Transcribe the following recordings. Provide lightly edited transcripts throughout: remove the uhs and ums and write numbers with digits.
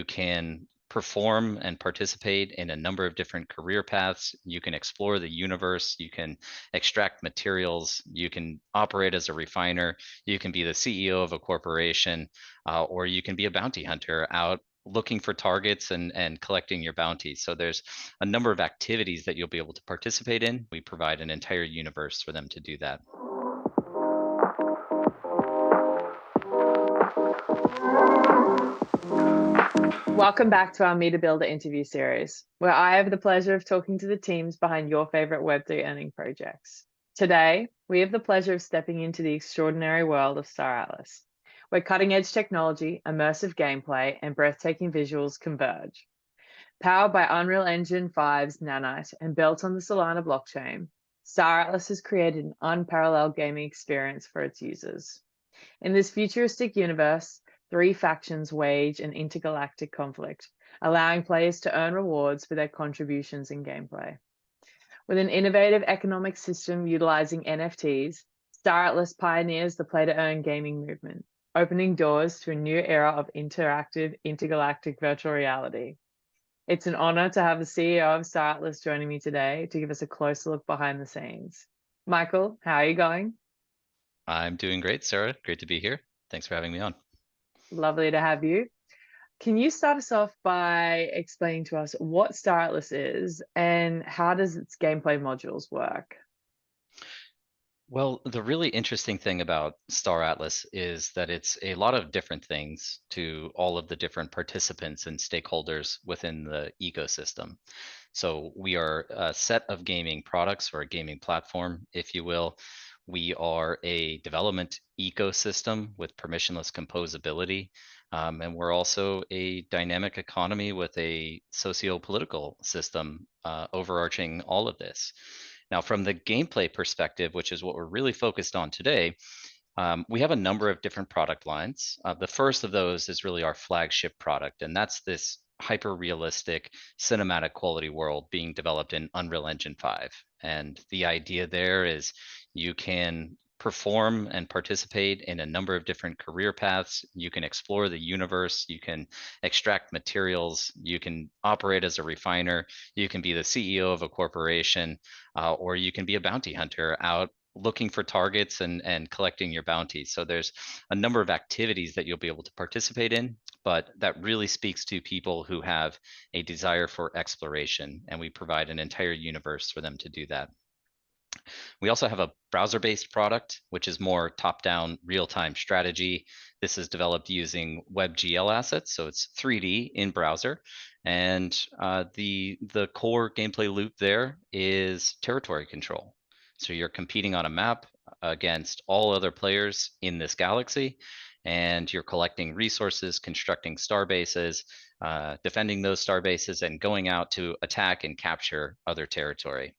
You can perform and participate in a number of different career paths. You can explore the universe. You can extract materials. You can operate as a refiner. You can be the CEO of a corporation, or you can be a bounty hunter out looking for targets and collecting your bounties. So there's a number of activities that you'll be able to participate in. We provide an entire universe for them to do that. Welcome back to our Meter Builder interview series, where I have the pleasure of talking to the teams behind your favorite Web3 earning projects. Today, we have the pleasure of stepping into the extraordinary world of Star Atlas, where cutting-edge technology, immersive gameplay, and breathtaking visuals converge. Powered by Unreal Engine 5's Nanite and built on the Solana blockchain, Star Atlas has created an unparalleled gaming experience for its users. In this futuristic universe, three factions wage an intergalactic conflict, allowing players to earn rewards for their contributions in gameplay. With an innovative economic system utilizing NFTs, Star Atlas pioneers the play-to-earn gaming movement, opening doors to a new era of interactive intergalactic virtual reality. It's an honor to have the CEO of Star Atlas joining me today to give us a closer look behind the scenes. Michael, how are you going? I'm doing great, Sarah. Great to be here. Thanks for having me on. Lovely to have you. Can you start us off by explaining to us what Star Atlas is and how does its gameplay modules work? Well, the really interesting thing about Star Atlas is that it's a lot of different things to all of the different participants and stakeholders within the ecosystem. So we are a set of gaming products or a gaming platform, if you will. We are a development ecosystem with permissionless composability. And we're also a dynamic economy with a socio-political system overarching all of this. Now, from the gameplay perspective, which is what we're really focused on today, we have a number of different product lines. The first of those is really our flagship product, and that's this hyper-realistic cinematic quality world being developed in Unreal Engine 5. And the idea there is you can perform and participate in a number of different career paths. You can explore the universe. You can extract materials. You can operate as a refiner. You can be the CEO of a corporation, or you can be a bounty hunter out looking for targets and collecting your bounties. So there's a number of activities that you'll be able to participate in, but that really speaks to people who have a desire for exploration, and we provide an entire universe for them to do that. We also have a browser-based product, which is more top-down real-time strategy. This is developed using WebGL assets, so it's 3D in browser. And the core gameplay loop there is territory control. So you're competing on a map against all other players in this galaxy, and you're collecting resources, constructing star bases, defending those star bases, and going out to attack and capture other territory.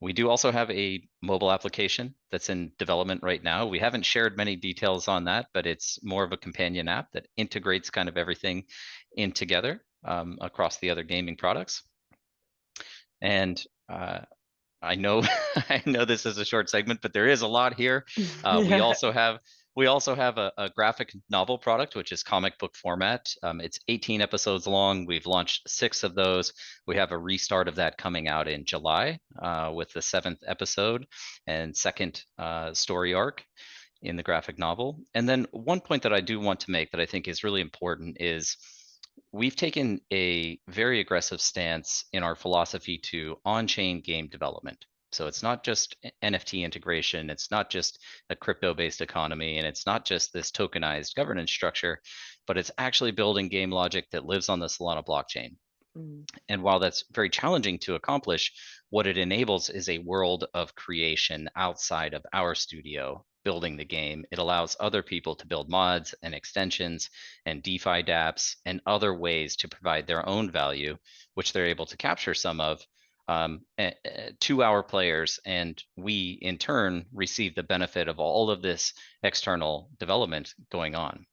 We do also have a mobile application that's in development right now. We haven't shared many details on that, but it's more of a companion app that integrates kind of everything in together across the other gaming products. And I know I know this is a short segment, but there is a lot here. We also have a graphic novel product, which is comic book format. It's 18 episodes long. We've launched 6 of those. We have a restart of that coming out in July with the 7th episode and second story arc in the graphic novel. And then one point that I do want to make that I think is really important is we've taken a very aggressive stance in our philosophy to on-chain game development. So it's not just NFT integration, it's not just a crypto-based economy, and it's not just this tokenized governance structure, but it's actually building game logic that lives on the Solana blockchain. And while that's very challenging to accomplish, what it enables is a world of creation outside of our studio building the game. It allows other people to build mods and extensions and DeFi dApps and other ways to provide their own value, which they're able to capture some of to our players. And we, in turn, receive the benefit of all of this external development going on.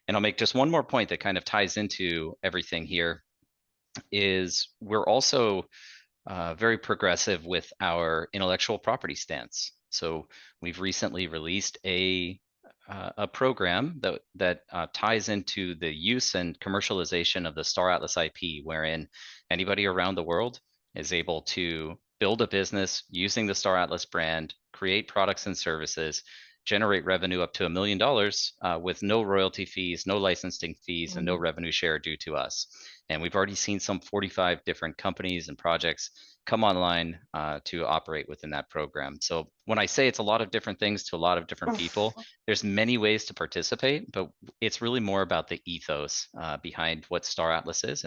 And I'll make just one more point that kind of ties into everything here is we're also very progressive with our intellectual property stance. So we've recently released a a program that ties into the use and commercialization of the Star Atlas IP, wherein anybody around the world is able to build a business using the Star Atlas brand, create products and services, generate revenue up to $1 million with no royalty fees, no licensing fees, and no Mm. revenue share due to us. And we've already seen some 45 different companies and projects come online to operate within that program. So when I say it's a lot of different things to a lot of different people, there's many ways to participate, but it's really more about the ethos behind what Star Atlas is,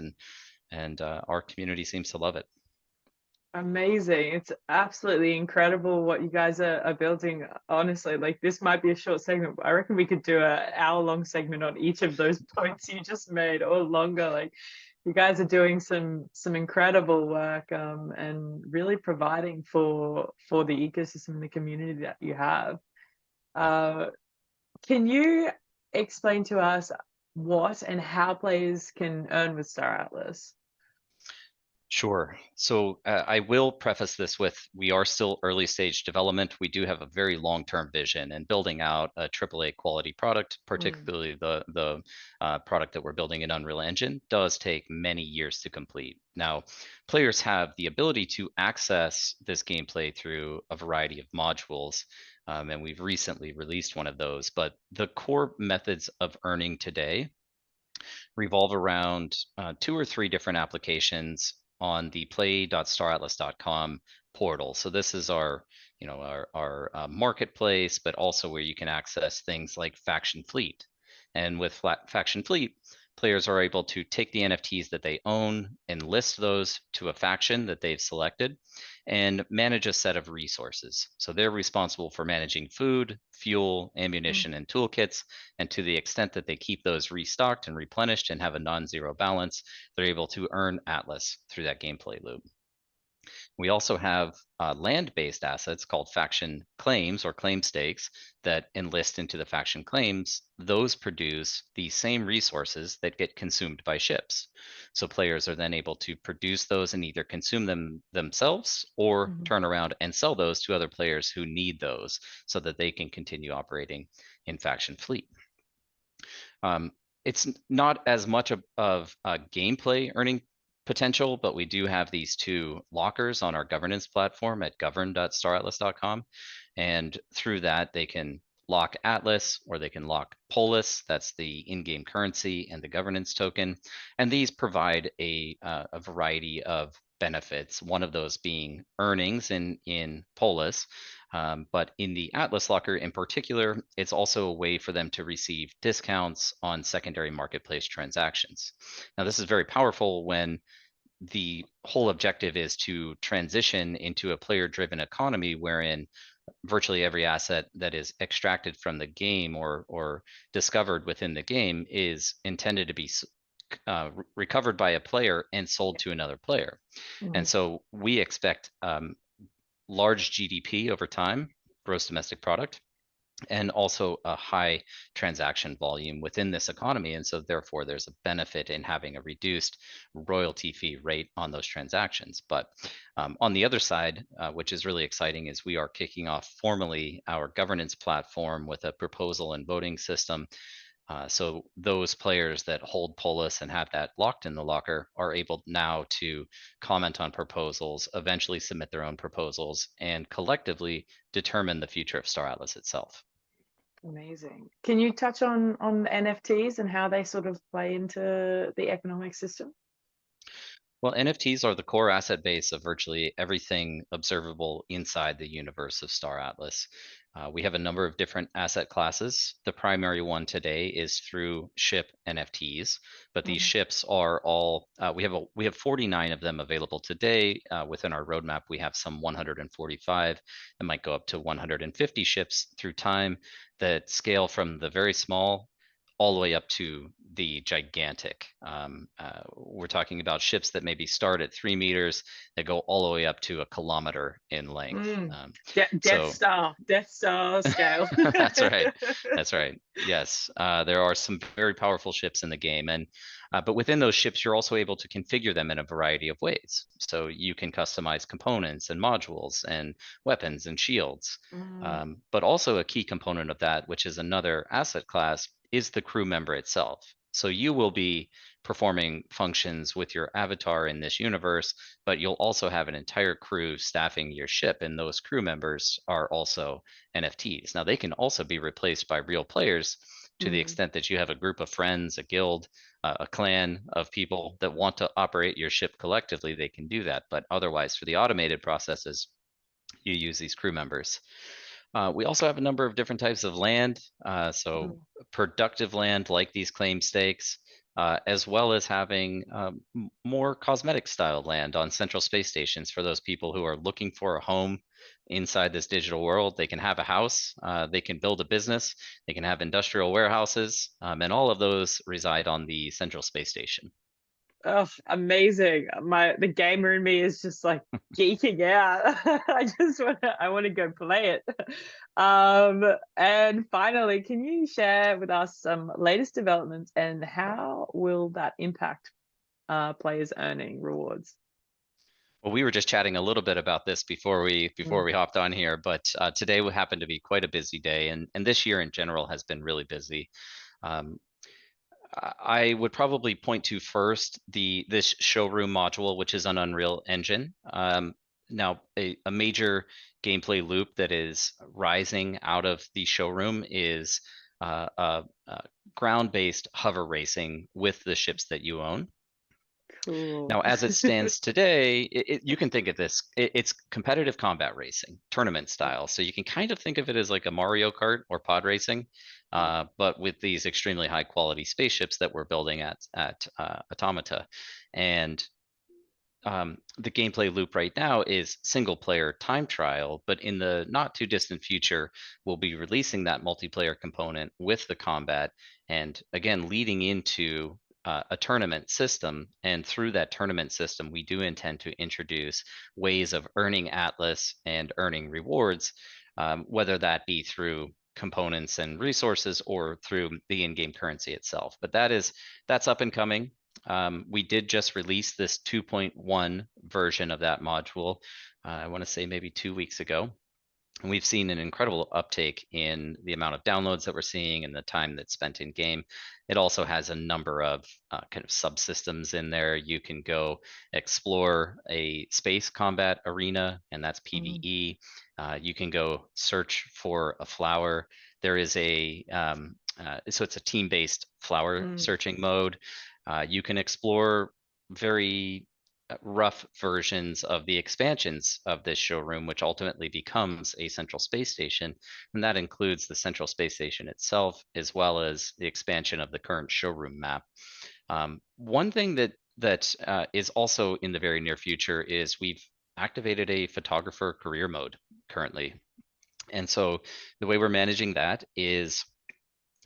and our community seems to love it. Amazing. It's absolutely incredible what you guys are building. Honestly, like this might be a short segment, but I reckon we could do a hour-long segment on each of those points you just made or longer. Like you guys are doing some incredible work and really providing for the ecosystem and the community that you have. Uh, can you explain to us what and how players can earn with Star Atlas? Sure. So I will preface this with we are still early stage development. We do have a very long-term vision, and building out a AAA quality product, Mm, particularly the product that we're building in Unreal Engine, does take many years to complete. Now, players have the ability to access this gameplay through a variety of modules, and we've recently released one of those. But the core methods of earning today revolve around two or three different applications on the play.staratlas.com portal. So this is our, our marketplace, but also where you can access things like Faction Fleet. And with Faction Fleet, players are able to take the NFTs that they own and list those to a faction that they've selected and manage a set of resources. So they're responsible for managing food, fuel, mm, ammunition, and toolkits. And to the extent that they keep those restocked and replenished and have a non-zero balance, they're able to earn Atlas through that gameplay loop. We also have land-based assets called faction claims or claim stakes that enlist into the faction claims. Those produce the same resources that get consumed by ships. So players are then able to produce those and either consume them themselves or mhm, turn around and sell those to other players who need those so that they can continue operating in faction fleet. Um, it's not as much of a gameplay earning potential, but we do have these two lockers on our governance platform at govern.staratlas.com. And through that, they can lock Atlas or they can lock Polis. That's the in-game currency and the governance token. And these provide a variety of benefits, one of those being earnings in Polis. But in the Atlas Locker in particular, it's also a way for them to receive discounts on secondary marketplace transactions. Now, this is very powerful when the whole objective is to transition into a player-driven economy wherein virtually every asset that is extracted from the game or discovered within the game is intended to be recovered by a player and sold to another player. And mhm. so we expect large GDP over time, gross domestic product, and also a high transaction volume within this economy. And so therefore there's a benefit in having a reduced royalty fee rate on those transactions. But on the other side, which is really exciting, is we are kicking off formally our governance platform with a proposal and voting system. So those players that hold Polis and have that locked in the locker are able now to comment on proposals, eventually submit their own proposals, and collectively determine the future of Star Atlas itself. Amazing. Can you touch on NFTs and how they sort of play into the economic system? Well, NFTs are the core asset base of virtually everything observable inside the universe of Star Atlas. We have a number of different asset classes. The primary one today is through ship NFTs, but these Mhm, ships are all we have 49 of them available today. Within our roadmap, we have some 145 and might go up to 150 ships through time that scale from the very small all the way up to the gigantic. We're talking about ships that maybe start at 3 meters that go all the way up to a kilometer in length. Mm. So Death Star scale. that's right. That's right. Yes, there are some very powerful ships in the game, and but within those ships, you're also able to configure them in a variety of ways. So you can customize components and modules and weapons and shields. Mm. But also a key component of that, which is another asset class, is the crew member itself. So you will be performing functions with your avatar in this universe, but you'll also have an entire crew staffing your ship, and those crew members are also NFTs. Now, they can also be replaced by real players to the Mm. extent that you have a group of friends, a guild, a clan of people that want to operate your ship collectively, they can do that. But otherwise, for the automated processes, you use these crew members. We also have a number of different types of land. So Mm. productive land like these claim stakes, as well as having more cosmetic style land on central space stations for those people who are looking for a home inside this digital world. They can have a house, they can build a business, they can have industrial warehouses, and all of those reside on the central space station. Oh, amazing. The gamer in me is just like geeking out. I want to go play it. And finally, can you share with us some latest developments and how will that impact players earning rewards? Well, we were just chatting a little bit about this before Mm. we hopped on here, but today would happen to be quite a busy day, and this year in general has been really busy. Um, I would probably point to first this showroom module, which is an Unreal Engine. Now, a major gameplay loop that is rising out of the showroom is ground-based hover racing with the ships that you own. Cool. Now, as it stands today, you can think of this, it's competitive combat racing, tournament style. So you can kind of think of it as like a Mario Kart or pod racing, but with these extremely high quality spaceships that we're building at Automata. And the gameplay loop right now is single player time trial, but in the not too distant future, we'll be releasing that multiplayer component with the combat, and again, leading into a tournament system. And through that tournament system, we do intend to introduce ways of earning Atlas and earning rewards, whether that be through components and resources or through the in-game currency itself. But that's up and coming. We did just release this 2.1 version of that module. I want to say maybe 2 weeks ago. And we've seen an incredible uptake in the amount of downloads that we're seeing and the time that's spent in game. It also has a number of kind of subsystems in there. You can go explore a space combat arena, and that's Mm. PvE. You can go search for a flower. There is so it's a team-based flower Mm. searching mode. You can explore very rough versions of the expansions of this showroom, which ultimately becomes a central space station. And that includes the central space station itself, as well as the expansion of the current showroom map. One thing that is also in the very near future is we've activated a photographer career mode currently. And so the way we're managing that is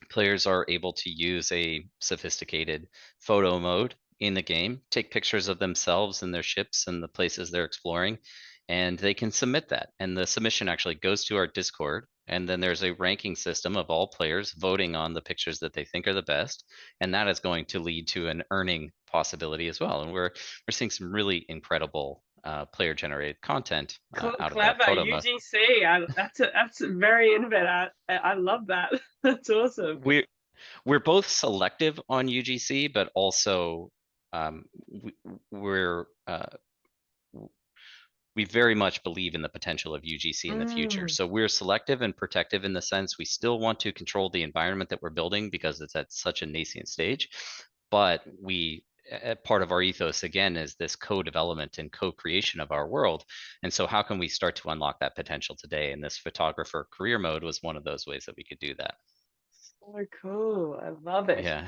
players are able to use a sophisticated photo mode in the game, take pictures of themselves and their ships and the places they're exploring, and they can submit that. And the submission actually goes to our Discord. And then there's a ranking system of all players voting on the pictures that they think are the best. And that is going to lead to an earning possibility as well. And we're seeing some really incredible player generated content out of that Clever photo mode. UGC. That's very innovative. I love that. That's awesome. We're both selective on UGC, but also we, we're we very much believe in the potential of UGC in the future. Mm. So we're selective and protective in the sense we still want to control the environment that we're building because it's at such a nascent stage. But part of our ethos again is this co-development and co-creation of our world. And so how can we start to unlock that potential today? And this photographer career mode was one of those ways that we could do that. So cool. I love it. Yeah.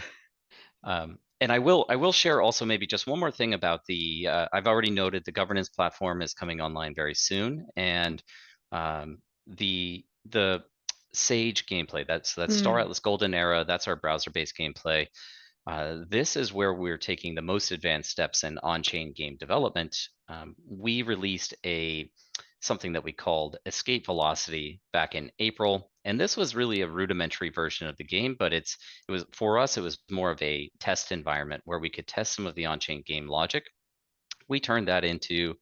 And I will share also maybe just one more thing about I've already noted the governance platform is coming online very soon, and the Sage gameplay. That's Star Mm, Atlas Golden Era. That's our browser-based gameplay. This is where we're taking the most advanced steps in on-chain game development. We released a something that we called Escape Velocity back in April, and this was really a rudimentary version of the game, but it was for us it was more of a test environment where we could test some of the on-chain game logic. We turned that into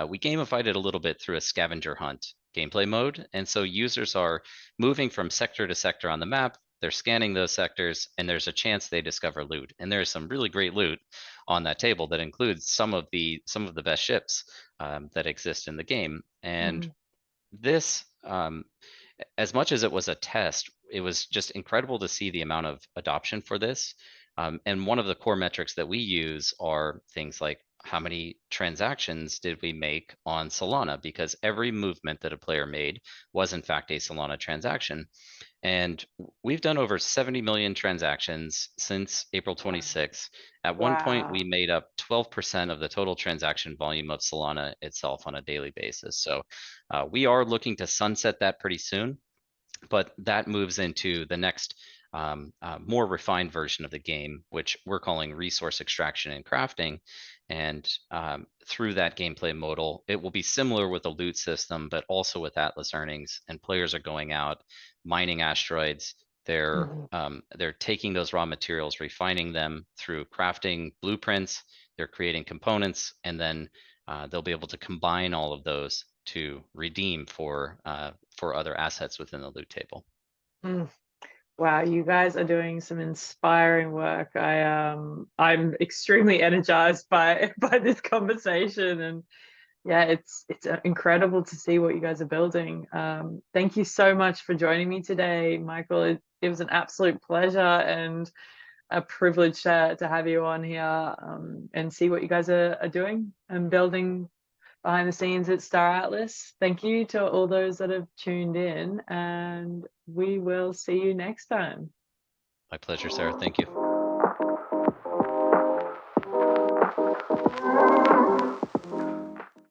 we gamified it a little bit through a scavenger hunt gameplay mode, and so users are moving from sector to sector on the map. They're scanning those sectors, and there's a chance they discover loot. And there's some really great loot on that table that includes some of the best ships that exist in the game. And mhm, this, as much as it was a test, it was just incredible to see the amount of adoption for this. And one of the core metrics that we use are things like how many transactions did we make on Solana? Because every movement that a player made was in fact a Solana transaction. And we've done over 70 million transactions since April wow. 26th. At one point, we Wow. made up 12% of the total transaction volume of Solana itself on a daily basis. So we are looking to sunset that pretty soon, but that moves into the next more refined version of the game, which we're calling resource extraction and crafting. And through that gameplay modal, it will be similar with a loot system, but also with Atlas earnings. And players are going out mining asteroids. Mhm, They're taking those raw materials, refining them through crafting blueprints. They're creating components, and then they'll be able to combine all of those to redeem for other assets within the loot table. mm. Wow, you guys are doing some inspiring work. I'm extremely energized by by this conversation, and yeah, it's incredible to see what you guys are building. Thank you so much for joining me today, Michael. It was an absolute pleasure and a privilege to have you on here, and see what you guys are doing and building behind the scenes at Star Atlas. Thank you to all those that have tuned in, and we will see you next time. My pleasure, Sarah. Thank you.